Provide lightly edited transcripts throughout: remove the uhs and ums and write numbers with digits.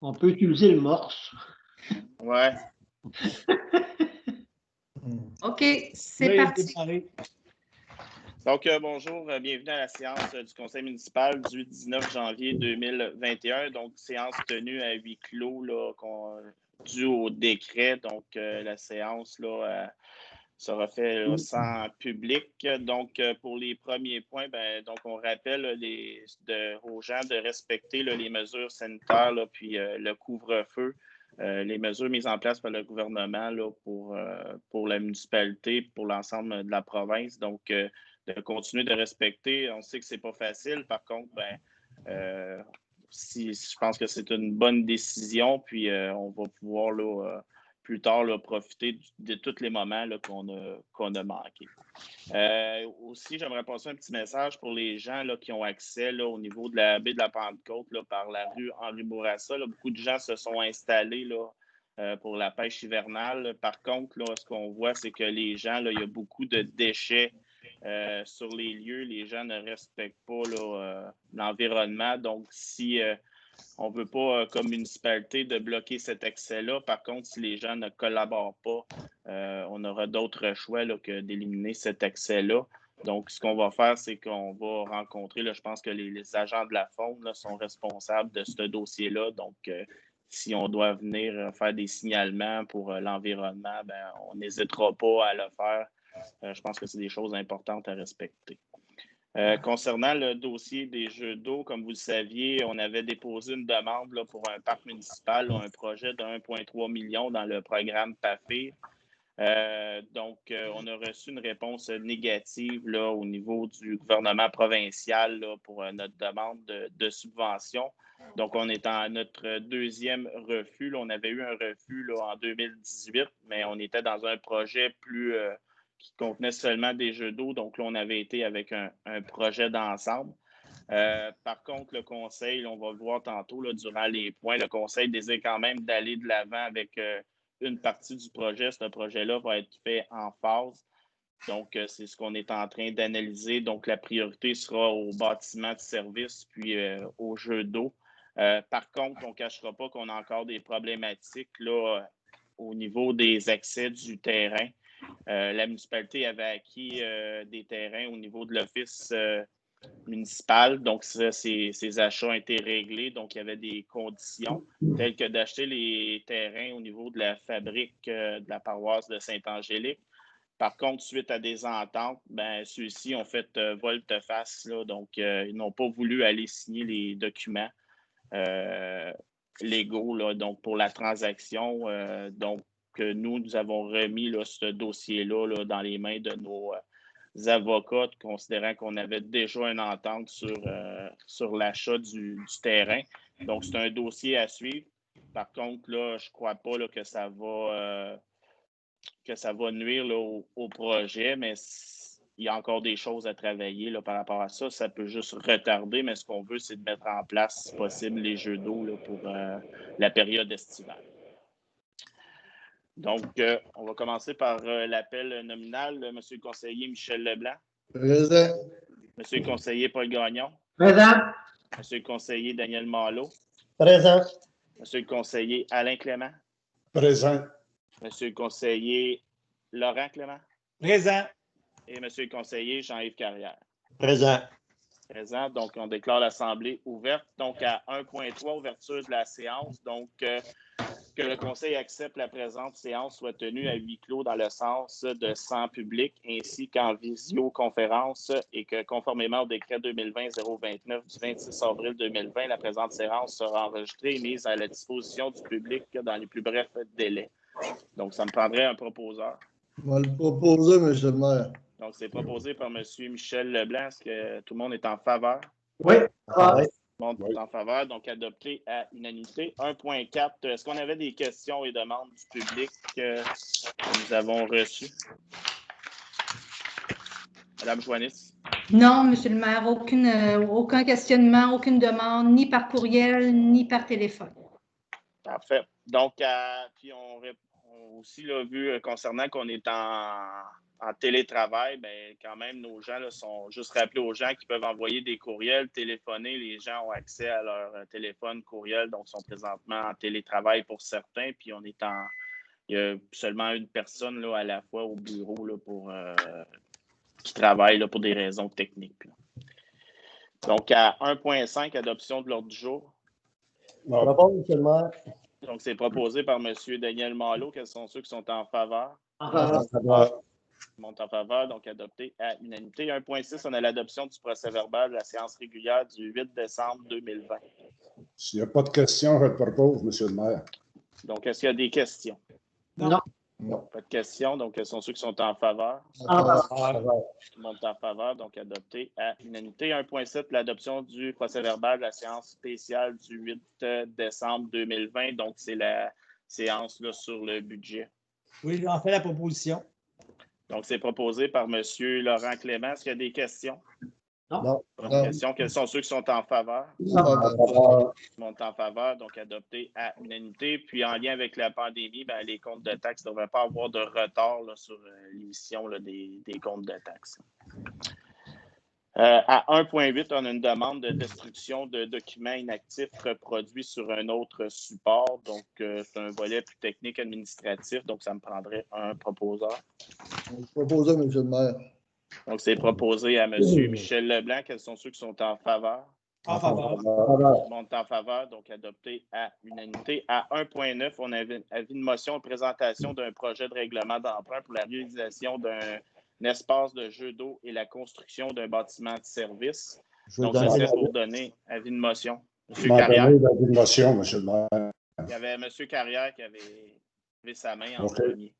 On peut utiliser le morse. Ouais. OK, c'est parti. Donc, bonjour, bienvenue à la séance du Conseil municipal du 19 janvier 2021. Donc, séance tenue à huis clos là, due au décret. Donc, la séance là, sera faite là, sans public. Donc, pour les premiers points, donc on rappelle aux gens de respecter là, les mesures sanitaires, là, puis le couvre-feu. Les mesures mises en place par le gouvernement là, pour la municipalité, pour l'ensemble de la province. Donc, de continuer de respecter. On sait que c'est pas facile. Par contre, je pense que c'est une bonne décision. Puis, on va pouvoir là, plus tard là, profiter de tous les moments là, qu'on a manqués. Aussi, j'aimerais passer un petit message pour les gens là, qui ont accès là, au niveau de la baie de la Pentecôte là, par la rue Henri Bourassa. Là. Beaucoup de gens se sont installés là, pour la pêche hivernale. Par contre, là, ce qu'on voit, c'est que les gens, là, il y a beaucoup de déchets sur les lieux. Les gens ne respectent pas là, l'environnement. Donc, si on ne veut pas, comme municipalité, de bloquer cet accès-là. Par contre, si les gens ne collaborent pas, on aura d'autres choix là, que d'éliminer cet accès-là. Donc, ce qu'on va faire, c'est qu'on va rencontrer, là, je pense que les agents de la faune là, sont responsables de ce dossier-là. Donc, si on doit venir faire des signalements pour l'environnement, on n'hésitera pas à le faire. Je pense que c'est des choses importantes à respecter. Concernant le dossier des jeux d'eau, comme vous le saviez, on avait déposé une demande là, pour un parc municipal, là, un projet de 1,3 million dans le programme PAFIR. Donc, on a reçu une réponse négative là, au niveau du gouvernement provincial là, pour notre demande de subvention. Donc, on est en notre deuxième refus. Là, on avait eu un refus là, en 2018, mais on était dans un projet qui contenait seulement des jeux d'eau. Donc, là, on avait été avec un projet d'ensemble. Par contre, le conseil, on va le voir tantôt là, durant les points, le conseil désire quand même d'aller de l'avant avec une partie du projet. Ce projet-là va être fait en phase. Donc, c'est ce qu'on est en train d'analyser. Donc, la priorité sera aux bâtiments de service puis aux jeux d'eau. Par contre, on ne cachera pas qu'on a encore des problématiques là, au niveau des accès du terrain. La municipalité avait acquis des terrains au niveau de l'office municipal. Donc, ces achats ont été réglés. Donc, il y avait des conditions telles que d'acheter les terrains au niveau de la fabrique de la paroisse de Saint-Angélique. Par contre, suite à des ententes, ceux-ci ont fait volte-face. Là, donc, ils n'ont pas voulu aller signer les documents légaux là, donc pour la transaction. Donc, nous avons remis là, ce dossier-là là, dans les mains de nos avocats, considérant qu'on avait déjà une entente sur l'achat du terrain. Donc, c'est un dossier à suivre. Par contre, là, je ne crois pas là, que ça va nuire là, au projet, mais il y a encore des choses à travailler là, par rapport à ça. Ça peut juste retarder, mais ce qu'on veut, c'est de mettre en place, si possible, les jeux d'eau là, pour la période estivale. Donc, on va commencer par l'appel nominal. Monsieur le conseiller Michel Leblanc. Présent. Monsieur le conseiller Paul Gagnon. Présent. Monsieur le conseiller Daniel Malo. Présent. Monsieur le conseiller Alain Clément. Présent. Monsieur le conseiller Laurent Clément. Présent. Et monsieur le conseiller Jean-Yves Carrière. Présent. Présent. Donc, on déclare l'Assemblée ouverte. Donc, à 1,3, ouverture de la séance. Donc, que le Conseil accepte la présente séance soit tenue à huis clos dans le sens de sans public, ainsi qu'en visioconférence et que, conformément au décret 2020-029 du 26 avril 2020, la présente séance sera enregistrée et mise à la disposition du public dans les plus brefs délais. Donc, ça me prendrait un proposeur. On va le proposer, monsieur le maire. Donc, c'est proposé par M. Michel Leblanc. Est-ce que tout le monde est en faveur? Oui. Oui. Tout le monde est en faveur, donc adopté à unanimité. 1,4. Est-ce qu'on avait des questions et demandes du public que nous avons reçues? Madame Joannis? Non, monsieur le maire, aucun questionnement, aucune demande, ni par courriel, ni par téléphone. Parfait. Donc, puis on aussi là, vu concernant qu'on est en télétravail, ben, quand même, nos gens là, sont juste rappelés aux gens qui peuvent envoyer des courriels, téléphoner. Les gens ont accès à leur téléphone, courriel, donc sont présentement en télétravail pour certains. Puis il y a seulement une personne là, à la fois au bureau là, qui travaille là, pour des raisons techniques. Là. Donc, à 1,5, adoption de l'ordre du jour. Bravo, M. le maire. Donc, c'est proposé par M. Daniel Malo. Quels sont ceux qui sont en faveur? En faveur. Monte en faveur, donc adopté à unanimité. 1,6, on a l'adoption du procès-verbal de la séance régulière du 8 décembre 2020. S'il n'y a pas de questions, je le propose, M. le maire. Donc, est-ce qu'il y a des questions? Non. Pas de questions, donc quels sont ceux qui sont en faveur? En faveur. Tout le monde est en faveur, donc adopté à unanimité. 1,7, l'adoption du procès-verbal de la séance spéciale du 8 décembre 2020. Donc, c'est la séance là, sur le budget. Oui, j'en fais la proposition. Donc, c'est proposé par M. Laurent Clément. Est-ce qu'il y a des questions? Non. Pas de questions. Quels sont ceux qui sont en faveur? Tout le monde est en faveur, donc adopté à unanimité. Puis, en lien avec la pandémie, ben, les comptes de taxes ne devraient pas avoir de retard là, sur l'émission des comptes de taxes. À 1,8, on a une demande de destruction de documents inactifs reproduits sur un autre support. Donc, c'est un volet plus technique administratif. Donc, ça me prendrait un proposeur. Proposé, M. le maire. Donc, c'est proposé à M. Michel Leblanc. Quels sont ceux qui sont en faveur? En faveur. Tout le monde est en faveur, donc adopté à unanimité. À 1,9, on a avis de motion en présentation d'un projet de règlement d'emprunt pour la réalisation d'un espace de jeu d'eau et la construction d'un bâtiment de service. Donc, ça serait pour donner avis de motion. M. Carrière. Une motion, M. le maire. Il y avait M. Carrière qui avait levé sa main en premier.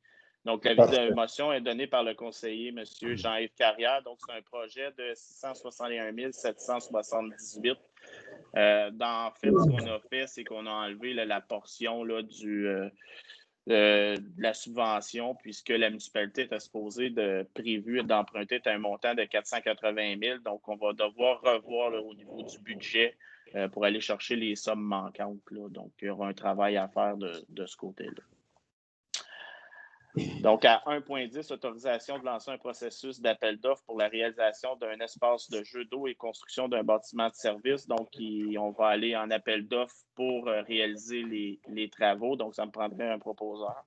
Donc, l'avis de motion est donné par le conseiller, M. Jean-Yves Carrière. Donc, c'est un projet de 661 778. En fait, ce qu'on a fait, c'est qu'on a enlevé là, la portion là, de la subvention, puisque la municipalité était supposée prévue d'emprunter un montant de 480 000. Donc, on va devoir revoir là, au niveau du budget pour aller chercher les sommes manquantes. Là. Donc, il y aura un travail à faire de ce côté-là. Donc, à 1,10, autorisation de lancer un processus d'appel d'offres pour la réalisation d'un espace de jeu d'eau et construction d'un bâtiment de service. Donc, on va aller en appel d'offres pour réaliser les travaux. Donc, ça me prendrait un proposeur.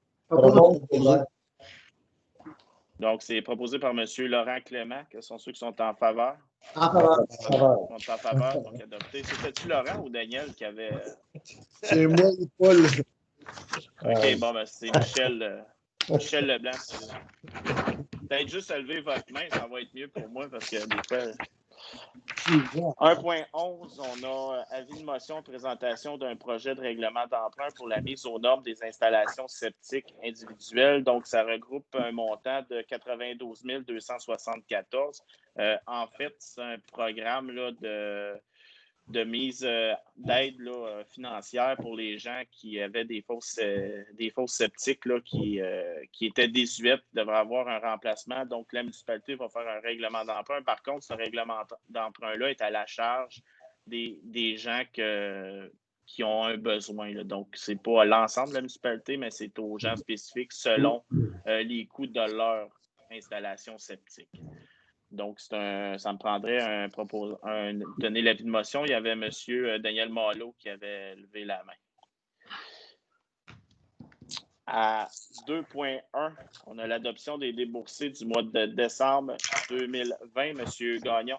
Donc, c'est proposé par M. Laurent Clément. Quels sont ceux qui sont en faveur? En faveur. Ils sont en faveur, donc adopté. C'était-tu Laurent ou Daniel qui avait... C'est moi ou Paul. OK, bon, ben, c'est Michel Leblanc. Peut-être juste lever votre main, ça va être mieux pour moi parce que des fois... 1,11, on a avis de motion, présentation d'un projet de règlement d'emprunt pour la mise aux normes des installations septiques individuelles. Donc, ça regroupe un montant de 92 274. En fait, c'est un programme là, de mise d'aide financière pour les gens qui avaient des fosses septiques là, qui étaient désuètes, qui devraient avoir un remplacement. Donc, la municipalité va faire un règlement d'emprunt. Par contre, ce règlement d'emprunt-là est à la charge des gens qui ont un besoin. Là. Donc, ce n'est pas à l'ensemble de la municipalité, mais c'est aux gens spécifiques selon les coûts de leur installation septique. Donc, ça me prendrait donner l'avis de motion. Il y avait M. Daniel Malo qui avait levé la main. À 2,1, on a l'adoption des déboursés du mois de décembre 2020. M. Gagnon.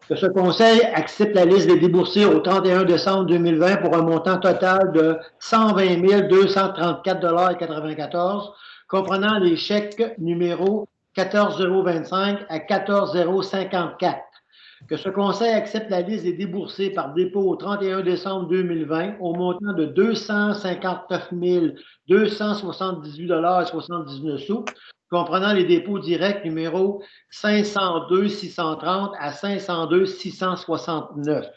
Que ce conseil accepte la liste des déboursés au 31 décembre 2020 pour un montant total de 120 234,94 $, comprenant les chèques numéro 14025 à 14054. Que ce conseil accepte la liste des déboursés par dépôt au 31 décembre 2020 au montant de 259 278,79 $, comprenant les dépôts directs numéro 502 630 à 502 669.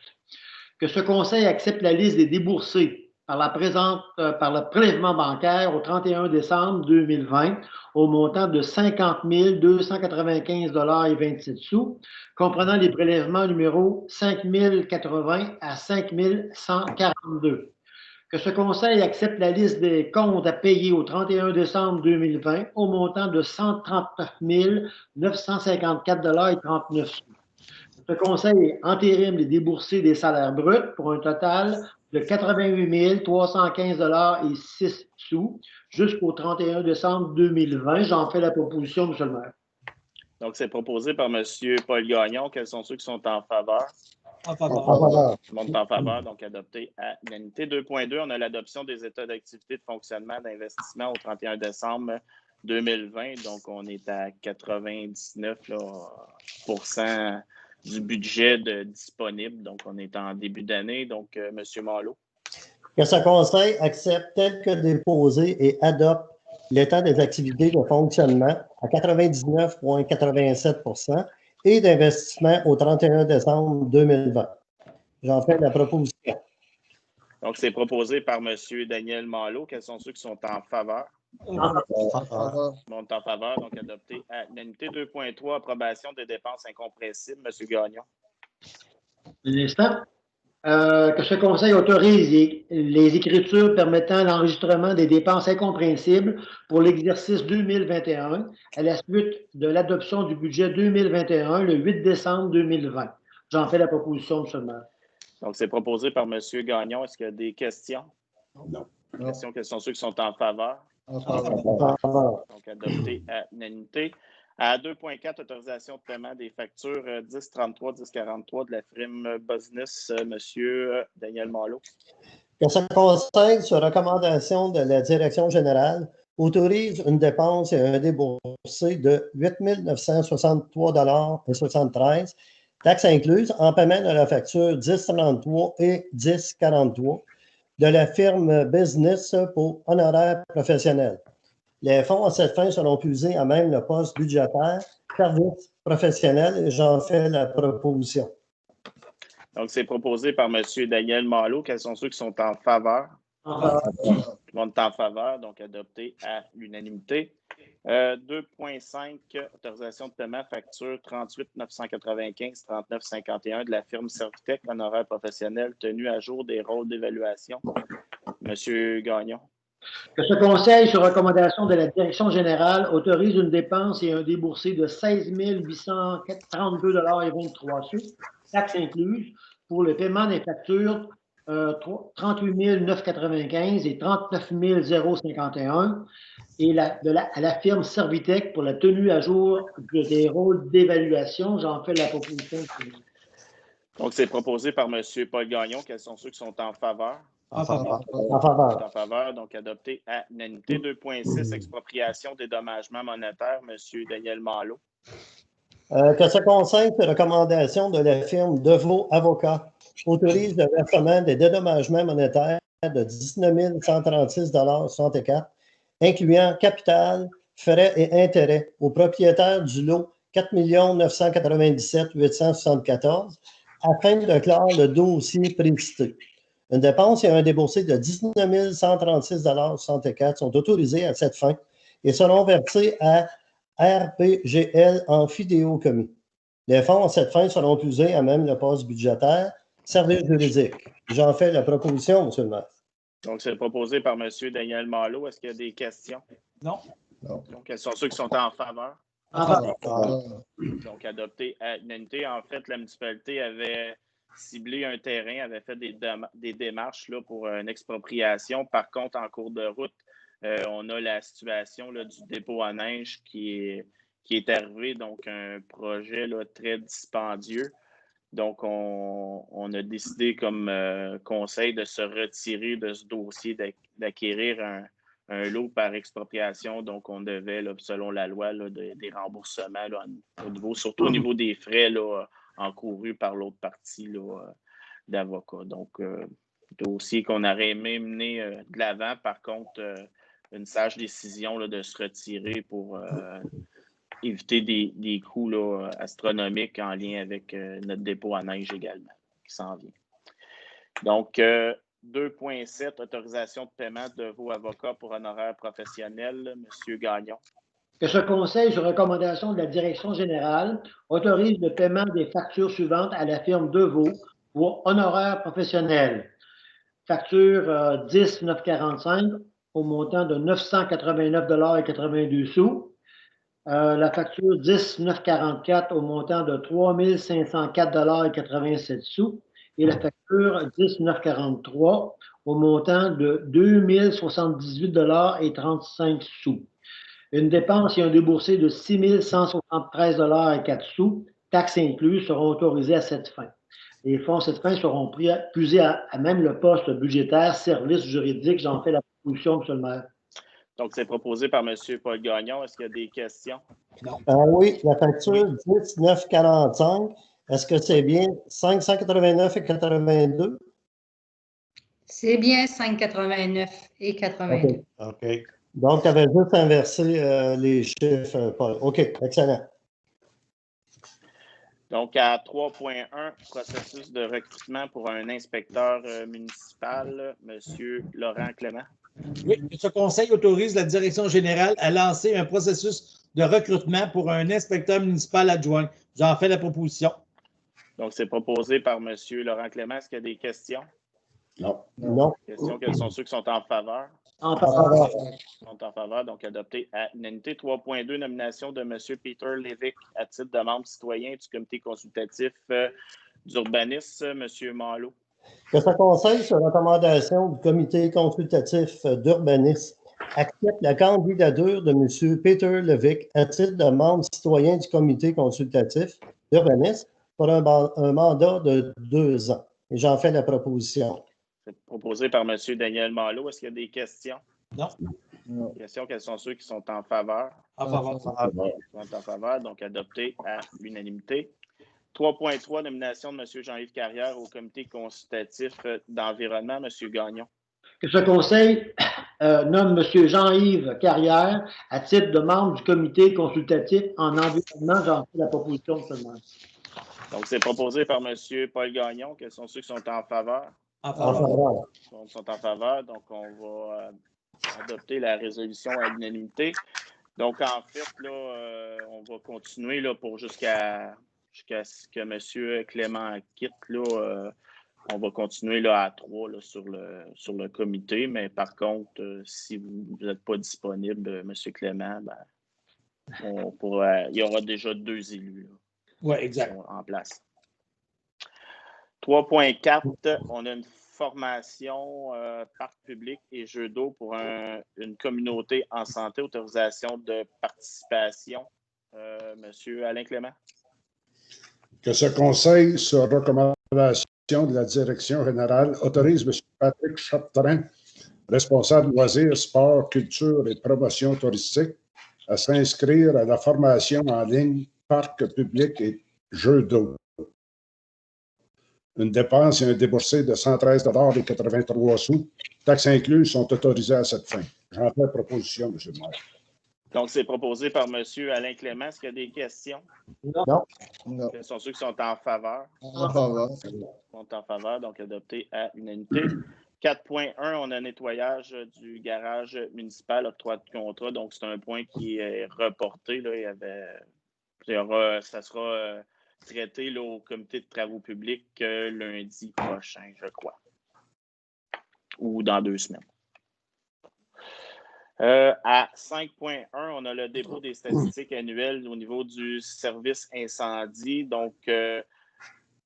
Que ce conseil accepte la liste des déboursés par le prélèvement bancaire au 31 décembre 2020 au montant de 50 295,27 $, comprenant les prélèvements numéro 5080 à 5142. Que ce conseil accepte la liste des comptes à payer au 31 décembre 2020 au montant de 139 954,39 $. Ce conseil entérine les déboursés des salaires bruts pour un total de 88 315,06 $ jusqu'au 31 décembre 2020. J'en fais la proposition, M. le maire. Donc, c'est proposé par M. Paul Gagnon. Quels sont ceux qui sont en faveur? En En faveur. faveur. Tout le monde est en faveur, donc adopté à l'unanimité. 2.2, on a l'adoption des états d'activité de fonctionnement d'investissement au 31 décembre 2020. Donc, on est à 99% du budget disponible. Donc, on est en début d'année. Donc, M. Malo. Que ce conseil accepte tel que déposé et adopte l'état des activités de fonctionnement à 99,87% et d'investissement au 31 décembre 2020. J'en fais la proposition. Donc, c'est proposé par M. Daniel Malo. Quels sont ceux qui sont en faveur? En faveur. Tout le monde est en faveur, donc adopté à l'unanimité. 2.3, approbation des dépenses incompressibles. M. Gagnon. Un instant. Que ce conseil autorise les écritures permettant l'enregistrement des dépenses incompréhensibles pour l'exercice 2021 à la suite de l'adoption du budget 2021 le 8 décembre 2020. J'en fais la proposition, M. le maire. Donc, c'est proposé par M. Gagnon. Est-ce qu'il y a des questions? Non. Questions, quels sont ceux qui sont en faveur? En faveur. En faveur. Donc, adopté à l'unanimité. À 2.4, autorisation de paiement des factures 1033, 1043 de la firme Business, M. Daniel Malo. Que ce conseil, sur recommandation de la direction générale, autorise une dépense et un déboursé de 8 963,73 $, taxes incluses, en paiement de la facture 1033 et 1043 de la firme Business pour honoraires professionnels. Les fonds à cette fin seront puisés à même le poste budgétaire, service professionnel, et j'en fais la proposition. Donc, c'est proposé par M. Daniel Malo. Quels sont ceux qui sont en faveur? En faveur. Tout le monde est en faveur, donc adopté à l'unanimité. 2.5, autorisation de paiement, facture 38 995 39 51 de la firme Servitec, honoraires professionnels, tenue à jour des rôles d'évaluation. M. Gagnon. Que ce conseil, sur recommandation de la direction générale, autorise une dépense et un déboursé de 16 832,23 $, taxes incluses, pour le paiement des factures 38 995 et 39 051 et à la firme Servitec pour la tenue à jour des rôles d'évaluation. J'en fais la proposition. Donc, c'est proposé par M. Paul Gagnon. Quels sont ceux qui sont en faveur? En faveur. En faveur. En faveur, donc adopté à l'unanimité. 2.6, expropriation, dédommagement monétaire. M. Daniel Malo. Que ce conseil, sur recommandation de la firme Deveau Avocats, autorise le versement des dédommagements monétaires de 19 136,64 $, incluant capital, frais et intérêts, aux propriétaires du lot 4 997 874 afin de clore le dossier précité. Une dépense et un déboursé de 19 136,64 $ sont autorisés à cette fin et seront versés à RPGL en fidéocommis. Les fonds à cette fin seront usés à même le poste budgétaire, service juridique. J'en fais la proposition, M. le maire. Donc, c'est proposé par M. Daniel Malo. Est-ce qu'il y a des questions? Non. Non. Donc, quels sont ceux qui sont en faveur? En faveur. Donc, adopté à l'unanimité. En fait, la municipalité avait ciblé un terrain, avait fait des démarches là, pour une expropriation. Par contre, en cours de route, on a la situation là, du dépôt à neige qui est arrivé. Donc, un projet là, très dispendieux. Donc, on a décidé comme conseil de se retirer de ce dossier, d'acquérir un lot par expropriation. Donc, on devait, là, selon la loi, là, des remboursements, là, surtout au niveau des frais là, encourus par l'autre partie d'avocat. Donc, dossier qu'on aurait aimé mener de l'avant. Par contre, une sage décision là, de se retirer pour éviter des coûts là, astronomiques en lien avec notre dépôt à neige également, qui s'en vient. Donc, 2.7, autorisation de paiement de vos avocats pour honoraires professionnels. M. Gagnon. Que ce conseil, sur recommandation de la direction générale, autorise le paiement des factures suivantes à la firme Deveau pour honoraires professionnels. facture 10 945 au montant de 989,82 $. La facture 10 944 au montant de 3 504,87 $. Et la facture 10 943 au montant de 2 078,35 $. Une dépense et un déboursé de 6 173,04 $, taxes incluses, seront autorisés à cette fin. Les fonds à cette fin seront puisés à même le poste budgétaire service juridique. J'en fais la proposition, M. le maire. Donc, c'est proposé par M. Paul Gagnon. Est-ce qu'il y a des questions? Non. Oui, la facture 10 945, est-ce que c'est bien 589,82? C'est bien 5,89 et 82. OK. Donc, tu avais juste inversé les chiffres, Paul. OK, excellent. Donc, à 3.1, processus de recrutement pour un inspecteur municipal, M. Laurent Clément. Oui, ce conseil autorise la direction générale à lancer un processus de recrutement pour un inspecteur municipal adjoint. J'en fais la proposition. Donc, c'est proposé par M. Laurent Clément. Est-ce qu'il y a des questions? Non. Non. Questions, quels sont ceux qui sont en faveur? En faveur. Sont en faveur, donc adopté à unanimité. 3.2, nomination de M. Peter Levick à titre de membre citoyen du comité consultatif d'urbanisme. M. Malo. Que ce conseil, sur recommandation du comité consultatif d'urbanisme, accepte la candidature de M. Peter Levick à titre de membre citoyen du comité consultatif d'urbanisme pour un mandat de 2 ans. Et j'en fais la proposition. C'est proposé par M. Daniel Malo. Est-ce qu'il y a des questions? Non. Questions, quels sont ceux qui sont en faveur? En faveur. Sont en faveur, donc adopté à l'unanimité. 3.3, nomination de M. Jean-Yves Carrière au comité consultatif d'environnement. M. Gagnon. Que ce conseil nomme M. Jean-Yves Carrière à titre de membre du comité consultatif en environnement. J'en fais la proposition, M. le maire. Donc, c'est proposé par M. Paul Gagnon. Quels sont ceux qui sont en faveur? En En faveur. faveur. Ils sont en faveur, donc on va adopter la résolution à l'unanimité. Donc, en fait, là, on va continuer là, pour jusqu'à ce que M. Clément quitte. Là, on va continuer là, à 3 là, sur le comité, mais par contre, si vous n'êtes pas disponible, M. Clément, ben, il y aura déjà 2 élus là, Oui, qui exact. sont en place. 3.4, on a une formation parc public et jeux d'eau pour une communauté en santé, autorisation de participation. Monsieur Alain Clément. Que ce conseil, sur recommandation de la direction générale, autorise M. Patrick Chartrain, responsable loisirs, sport, culture et promotion touristique, à s'inscrire à la formation en ligne parc public et jeux d'eau. Une dépense et un déboursé de 113,83 $. Taxes incluses sont autorisées à cette fin. J'en fais proposition, M. le maire. Donc, c'est proposé par M. Alain Clément. Est-ce qu'il y a des questions? Non. Non. Quels sont ceux qui sont en faveur? En faveur. Sont en faveur, donc adopté à l'unanimité. 4.1, on a un nettoyage du garage municipal, octroi de contrat. Donc, c'est un point qui est reporté. Là. Ça sera traité là, au comité de travaux publics lundi prochain, je crois. Ou dans 2 semaines. À 5.1, on a le dépôt des statistiques annuelles au niveau du service incendie. Donc,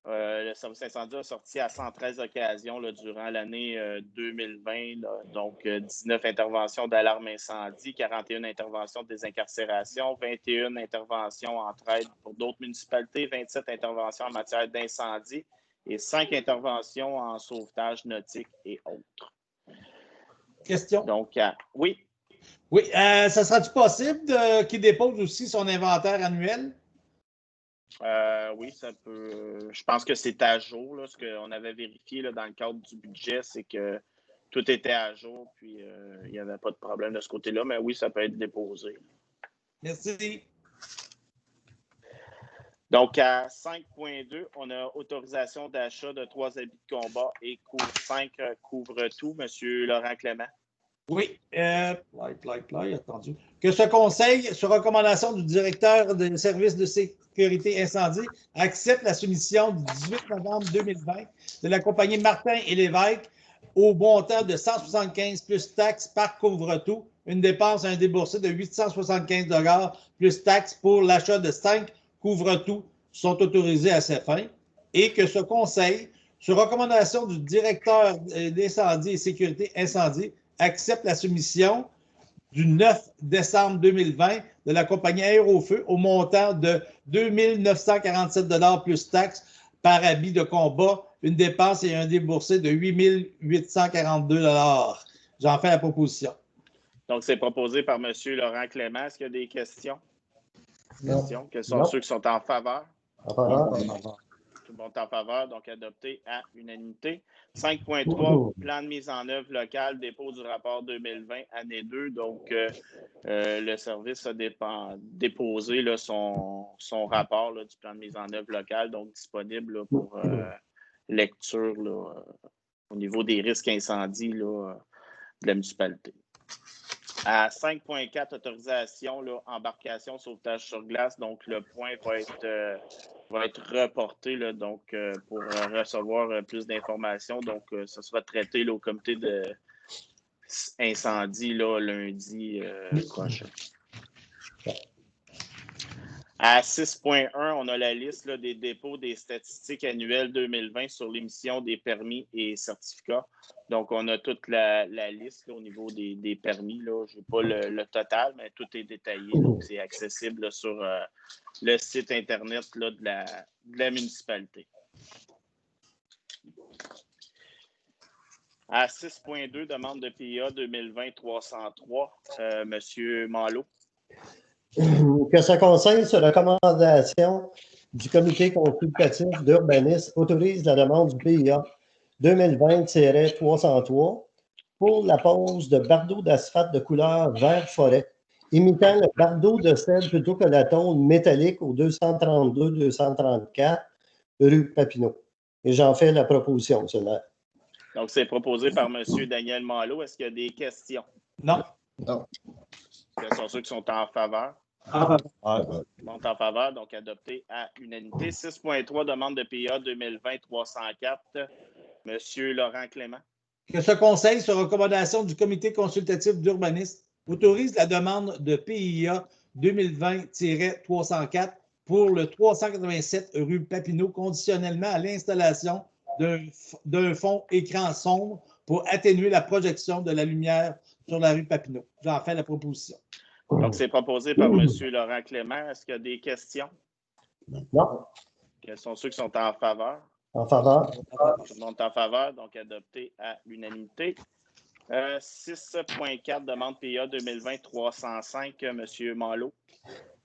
le service incendie a sorti à 113 occasions là, durant l'année 2020. Là. Donc, 19 interventions d'alarme incendie, 41 interventions de désincarcération, 21 interventions en aide pour d'autres municipalités, 27 interventions en matière d'incendie et 5 interventions en sauvetage nautique et autres. Question? Donc, oui. Oui, ça sera-tu possible qu'il dépose aussi son inventaire annuel? Oui, ça peut. Je pense que c'est à jour. Là, ce qu'on avait vérifié là, dans le cadre du budget, c'est que tout était à jour, puis il n'y avait pas de problème de ce côté-là. Mais oui, ça peut être déposé. Merci. Donc, à 5.2, on a autorisation d'achat de 3 habits de combat et 5 couvre-tout. Monsieur Laurent Clément. Oui, attendu. Que ce conseil, sur recommandation du directeur des services de sécurité incendie, accepte la soumission du 18 novembre 2020 de la compagnie Martin et Lévesque au montant de 175 plus taxes par couvre-tout, une dépense à un déboursé de 875 $ plus taxes pour l'achat de 5 couvre-tout sont autorisés à ces fins, et que ce conseil, sur recommandation du directeur d'incendie et sécurité incendie, accepte la soumission du 9 décembre 2020 de la compagnie Aérofeu au montant de 2 947 $ plus taxes par habit de combat, une dépense et un déboursé de 8 842 $. J'en fais la proposition. Donc, c'est proposé par M. Laurent Clément. Est-ce qu'il y a des questions? Non. Quels sont Non. ceux qui sont en faveur? En faveur. Tout le monde est en faveur, donc adopté à unanimité. 5.3, plan de mise en œuvre local, dépôt du rapport 2020, année 2. Donc, le service a déposé là, son rapport là, du plan de mise en œuvre local, donc disponible là, pour lecture là, au niveau des risques incendies là, de la municipalité. À 5.4, autorisation, là, embarcation, sauvetage sur glace. Donc, le point va être reporté là, donc, pour recevoir plus d'informations. Donc, ce sera traité là, au comité d'incendie lundi prochain. À 6.1, on a la liste là, des dépôts des statistiques annuelles 2020 sur l'émission des permis et certificats. Donc, on a toute la liste là, au niveau des permis. Je n'ai pas le total, mais tout est détaillé. Donc, c'est accessible là, sur le site Internet là, de la municipalité. À 6.2, demande de PIA 2020-303, M. Malo. Que ce conseil, sur recommandation du comité consultatif d'urbanisme, autorise la demande du PIA 2020-303 pour la pose de bardeaux d'asphalte de couleur vert forêt, imitant le bardeau de sel plutôt que la tôle métallique au 232-234 rue Papineau. Et j'en fais la proposition, M. le maire. Donc, c'est proposé par M. Daniel Malo. Est-ce qu'il y a des questions? Non. Non. Quels sont ceux qui sont en faveur? En En faveur, donc adopté à unanimité. 6.3, demande de PIA 2020-304. M. Laurent Clément. Que ce conseil, sur recommandation du comité consultatif d'urbanisme, autorise la demande de PIA 2020-304 pour le 387 rue Papineau, conditionnellement à l'installation d'un fond écran sombre pour atténuer la projection de la lumière sur la rue Papineau. J'en fais la proposition. Donc, c'est proposé par M. Laurent Clément. Est-ce qu'il y a des questions? Non. Quels sont ceux qui sont en faveur? En faveur. Tout le monde est en faveur, donc adopté à l'unanimité. 6.4, demande PIA 2020-305, M. Malo.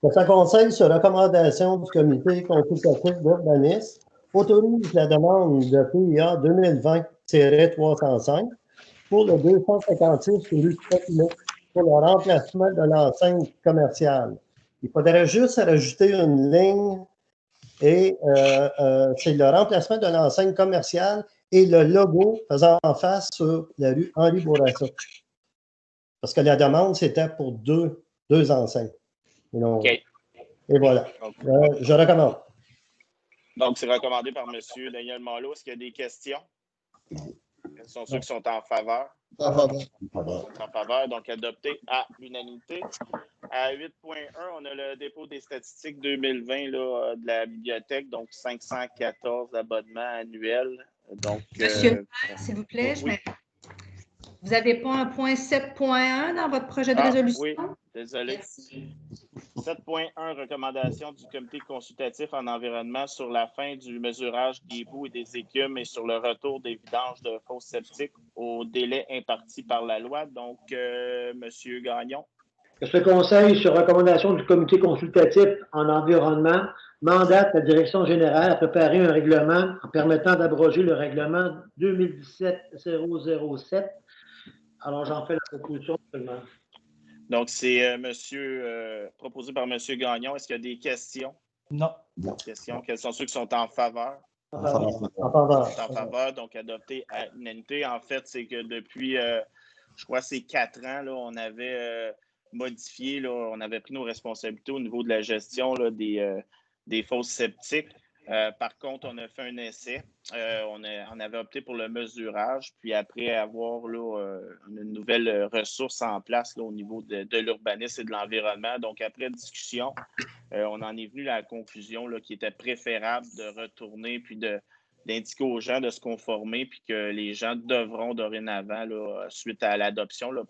Que ce conseil, sur recommandation du comité consultatif d'urbanisme, autorise la demande de PIA 2020-305 pour le 256 rue Papineau pour le remplacement de l'enseigne commerciale. Il faudrait juste rajouter une ligne et c'est le remplacement de l'enseigne commerciale et le logo faisant face sur la rue Henri Bourassa. Parce que la demande, c'était pour deux enseignes. OK. Et voilà. Je recommande. Donc, c'est recommandé par M. Daniel Malo. Est-ce qu'il y a des questions? Quels sont ceux qui sont en faveur? En faveur. En faveur, donc adopté à l'unanimité. À 8.1, on a le dépôt des statistiques 2020 là, de la bibliothèque, donc 514 abonnements annuels. Donc, Monsieur le maire, s'il vous plaît, oui. vous n'avez pas un point 7.1 dans votre projet de résolution? Oui, désolé. Merci. 7.1, recommandation du comité consultatif en environnement sur la fin du mesurage des boues et des écumes et sur le retour des vidanges de fosses septiques au délai imparti par la loi. Donc, M. Gagnon. Que ce conseil, sur recommandation du comité consultatif en environnement, mandate la direction générale à préparer un règlement en permettant d'abroger le règlement 2017-007. Alors, j'en fais la proposition seulement. Donc, c'est proposé par M. Gagnon. Est-ce qu'il y a des questions? Non. Questions? Quels sont ceux qui sont en faveur? En faveur. En faveur, donc adopté à l'unanimité. En fait, c'est que depuis, je crois, ces 4 ans, là, on avait modifié, là, on avait pris nos responsabilités au niveau de la gestion là, des fosses septiques. Par contre, on a fait un essai. On avait opté pour le mesurage. Puis après avoir là, une nouvelle ressource en place là, au niveau de l'urbanisme et de l'environnement. Donc, après discussion, on en est venu à la conclusion là, qu'il était préférable de retourner puis d'indiquer aux gens de se conformer puis que les gens devront dorénavant, là, suite à l'adoption, là,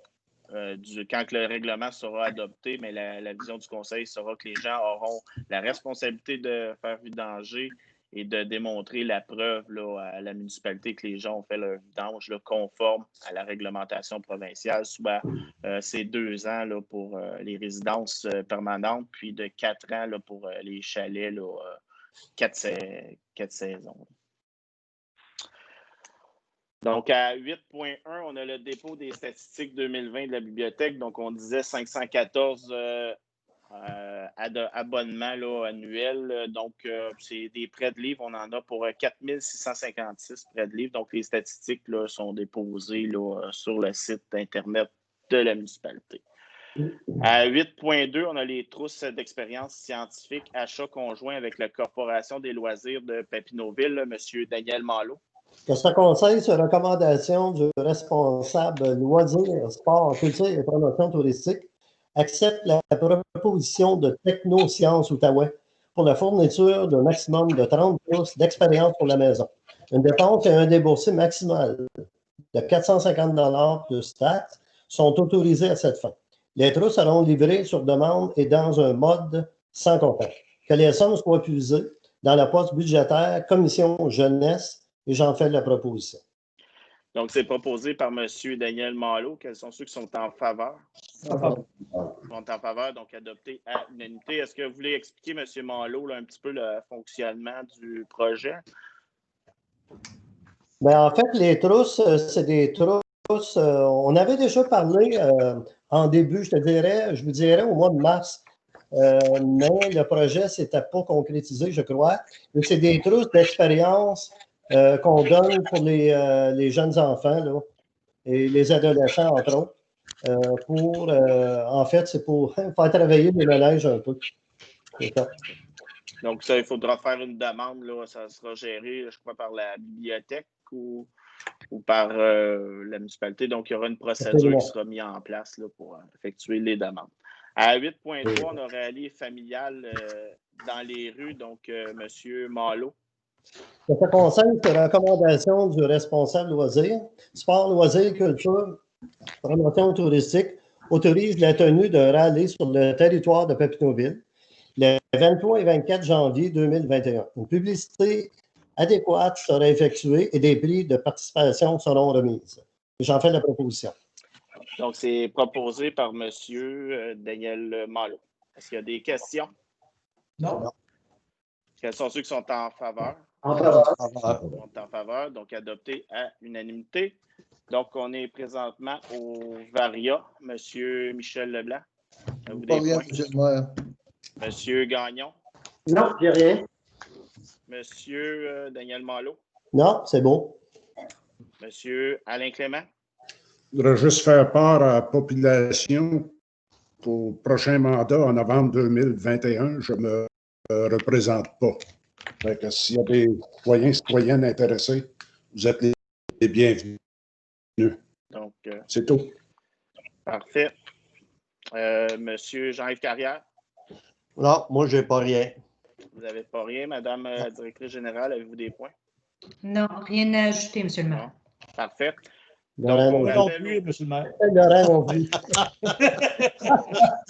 quand le règlement sera adopté, mais la vision du Conseil sera que les gens auront la responsabilité de faire vidanger et de démontrer la preuve là, à la municipalité que les gens ont fait leur vidange là, conforme à la réglementation provinciale, soit c'est 2 ans là, pour les résidences permanentes, puis de 4 ans là, pour les chalets, là, 4 saisons. Donc, à 8.1, on a le dépôt des statistiques 2020 de la bibliothèque. Donc, on disait 514 abonnements là, annuels. Donc, c'est des prêts de livres. On en a pour 4656 prêts de livres. Donc, les statistiques là, sont déposées là, sur le site Internet de la municipalité. À 8.2, on a les trousses d'expérience scientifique, achat conjoint avec la Corporation des loisirs de Papineauville, là, M. Daniel Malo. Que ce conseil, sur recommandation du responsable loisirs, sport, culture et promotion touristique, accepte la proposition de Technosciences Outaouais pour la fourniture d'un maximum de 30 trousses d'expérience pour la maison. Une dépense et un déboursé maximal de 450 plus taxes sont autorisés à cette fin. Les trousses seront livrées sur demande et dans un mode sans contact. Que les sommes soient puisées dans la poste budgétaire Commission Jeunesse et j'en fais la proposition. Donc, c'est proposé par M. Daniel Malo. Quels sont ceux qui sont en faveur? Sont en faveur, donc adopté à l'unanimité. Est-ce que vous voulez expliquer, M. Malo, là, un petit peu le fonctionnement du projet? Bien, en fait, les trousses, c'est des trousses. On avait déjà parlé en début, je vous dirais au mois de mars. Mais le projet ne s'était pas concrétisé, je crois. Mais c'est des trousses d'expérience qu'on donne pour les jeunes enfants là, et les adolescents, entre autres. En fait, c'est pour faire travailler les ménages un peu. C'est ça. Donc, ça, il faudra faire une demande. Là, ça sera géré, je crois, par la bibliothèque ou par la municipalité. Donc, il y aura une procédure qui sera mise en place là, pour effectuer les demandes. À 8.3, on a rallye familial dans les rues. Donc, M. Malo. Ce conseil sur recommandation du responsable loisir, sport, loisirs, culture, promotion touristique, autorise la tenue d'un rallye sur le territoire de Papineauville le 23 et 24 janvier 2021. Une publicité adéquate sera effectuée et des prix de participation seront remises. J'en fais la proposition. Donc, c'est proposé par M. Daniel Malo. Est-ce qu'il y a des questions? Non. Quels sont ceux qui sont en faveur? En faveur. Sont en faveur, donc adopté à l'unanimité. Donc, on est présentement au Varia. M. Michel Leblanc. Avez-vous Pas des rien, points? monsieur le maire. M. Gagnon. Non, j'ai rien. M. Daniel Malo. Non, c'est bon. M. Alain Clément. Je voudrais juste faire part à la population pour le prochain mandat en novembre 2021. Je ne me représente pas. S'il y a des citoyennes intéressés, vous êtes les bienvenus. Donc, c'est tout. Parfait. Monsieur Jean-Yves Carrière. Non, moi, je n'ai pas rien. Vous n'avez pas rien. Madame la directrice générale, avez-vous des points? Non, rien à ajouter, M. le maire. Non. Parfait. Donc, non plus, M. le maire.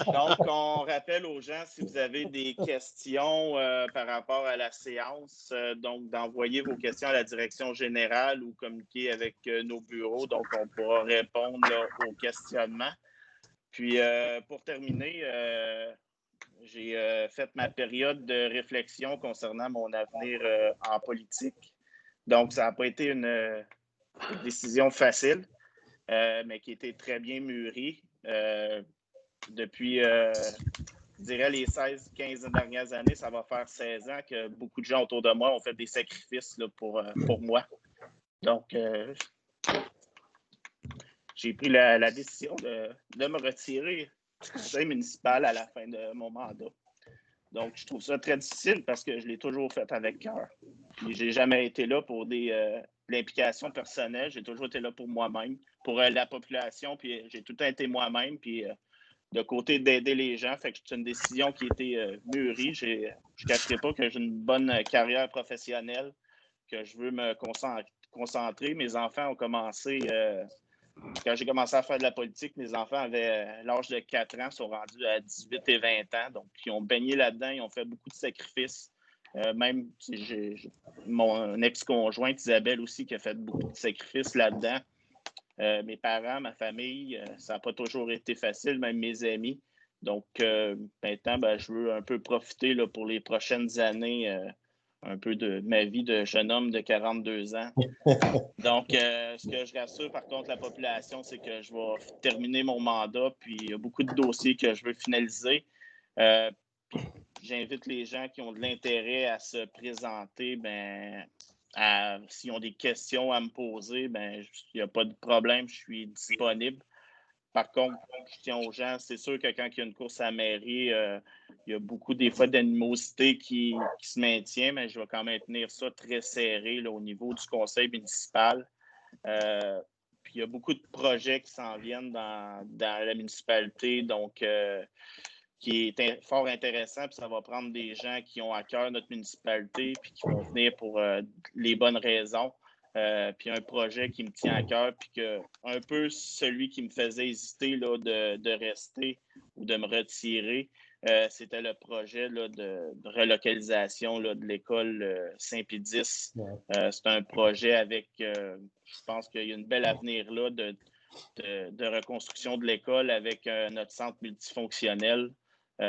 Donc, on rappelle aux gens, si vous avez des questions par rapport à la séance, donc d'envoyer vos questions à la direction générale ou communiquer avec nos bureaux. Donc, on pourra répondre là, aux questionnements. Puis, pour terminer, j'ai fait ma période de réflexion concernant mon avenir en politique. Donc, ça n'a pas été une décision facile, mais qui a été très bien mûrie. Depuis, je dirais, les 16-15 dernières années, ça va faire 16 ans que beaucoup de gens autour de moi ont fait des sacrifices là, pour moi. Donc, j'ai pris la décision de me retirer du conseil municipal à la fin de mon mandat. Donc, je trouve ça très difficile parce que je l'ai toujours fait avec cœur. Puis, j'ai jamais été là pour l'implication personnelle. J'ai toujours été là pour moi-même, pour la population. Puis, j'ai tout le temps été moi-même. Puis, de côté d'aider les gens. Fait que c'est une décision qui a été mûrie. Je ne cacherai pas que j'ai une bonne carrière professionnelle, que je veux me concentrer. Mes enfants ont commencé, quand j'ai commencé à faire de la politique, mes enfants avaient l'âge de 4 ans, sont rendus à 18 et 20 ans. Donc, ils ont baigné là-dedans, ils ont fait beaucoup de sacrifices. Même mon ex-conjointe Isabelle aussi qui a fait beaucoup de sacrifices là-dedans. Mes parents, ma famille, ça n'a pas toujours été facile, même mes amis. Donc, maintenant, je veux un peu profiter là, pour les prochaines années, un peu de ma vie de jeune homme de 42 ans. Donc, ce que je rassure, par contre, la population, c'est que je vais terminer mon mandat, puis il y a beaucoup de dossiers que je veux finaliser. J'invite les gens qui ont de l'intérêt à se présenter, s'ils ont des questions à me poser, il n'y a pas de problème, je suis disponible. Par contre, je tiens aux gens, c'est sûr que quand il y a une course à la mairie, il y a beaucoup des fois d'animosité qui se maintient, mais je vais quand même tenir ça très serré là, au niveau du conseil municipal. Puis il y a beaucoup de projets qui s'en viennent dans la municipalité, donc qui est fort intéressant, puis ça va prendre des gens qui ont à cœur notre municipalité, puis qui vont venir pour les bonnes raisons. Puis un projet qui me tient à cœur, puis que un peu celui qui me faisait hésiter là, de rester ou de me retirer, c'était le projet là, de relocalisation là, de l'école Saint-Pédis. C'est un projet avec, je pense qu'il y a une belle avenir là de reconstruction de l'école avec notre centre multifonctionnel.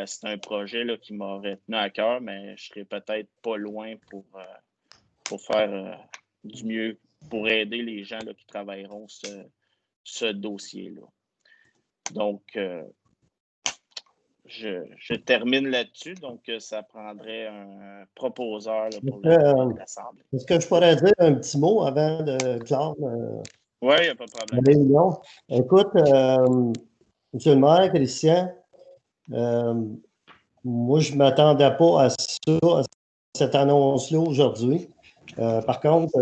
C'est un projet là, qui m'aurait tenu à cœur, mais je serais peut-être pas loin pour faire du mieux pour aider les gens là, qui travailleront ce dossier-là. Donc, je termine là-dessus. Donc, ça prendrait un proposeur là, pour l'Assemblée. Est-ce que je pourrais dire un petit mot avant de clore oui, il n'y a pas de problème. la réunion? Écoute, M. le maire, Christian, moi, je ne m'attendais pas à cette annonce-là aujourd'hui. Par contre,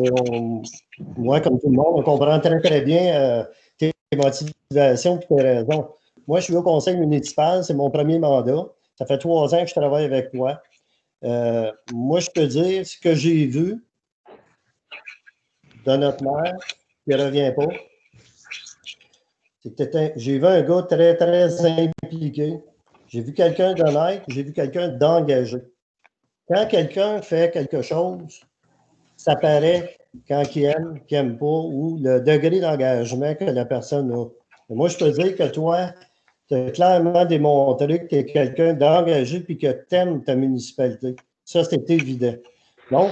moi, comme tout le monde, on comprend très, très bien tes motivations et tes raisons. Moi, je suis au conseil municipal, c'est mon premier mandat. Ça fait 3 ans que je travaille avec toi. Moi, je peux dire ce que j'ai vu de notre maire qui ne revient pas. J'ai vu un gars très, très impliqué. J'ai vu quelqu'un d'honnête, j'ai vu quelqu'un d'engagé. Quand quelqu'un fait quelque chose, ça paraît quand il aime, qu'il n'aime pas, ou le degré d'engagement que la personne a. Et moi, je peux dire que toi, tu as clairement démontré que tu es quelqu'un d'engagé et que tu aimes ta municipalité. Ça, c'est évident. Donc,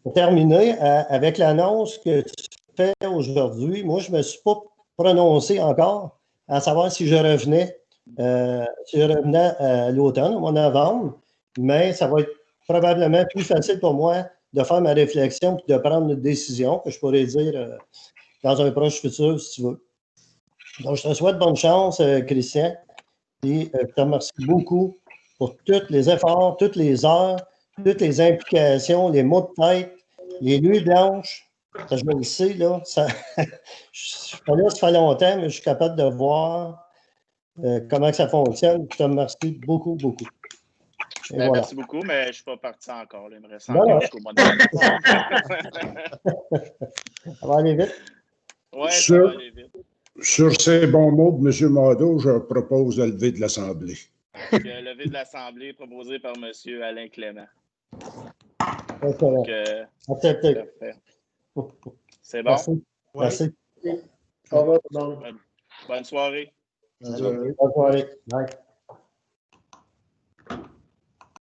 pour terminer, avec l'annonce que tu fais aujourd'hui, moi, je ne me suis pas prononcé encore à savoir si je revenais à l'automne, en novembre, mais ça va être probablement plus facile pour moi de faire ma réflexion et de prendre une décision que je pourrais dire dans un proche futur, si tu veux. Donc, je te souhaite bonne chance, Christian, et je te remercie beaucoup pour tous les efforts, toutes les heures, toutes les implications, les mots de tête, les nuits blanches. Je le sais, là, ça fait longtemps, mais je suis capable de voir comment ça fonctionne. Je te remercie beaucoup, beaucoup. Voilà. Merci beaucoup, mais je ne suis pas parti encore. Là. Il me reste encore jusqu'au mois de Ça va aller vite? Oui, ça va aller vite. Sur ces bons mots de M. Mado, je propose le lever de l'Assemblée. Le lever de l'Assemblée proposé par M. Alain Clément. Donc, c'est bon? Merci. Oui. Merci. Au revoir, tout le monde. Bonne soirée. Bonne soirée. Bonne soirée. Bye.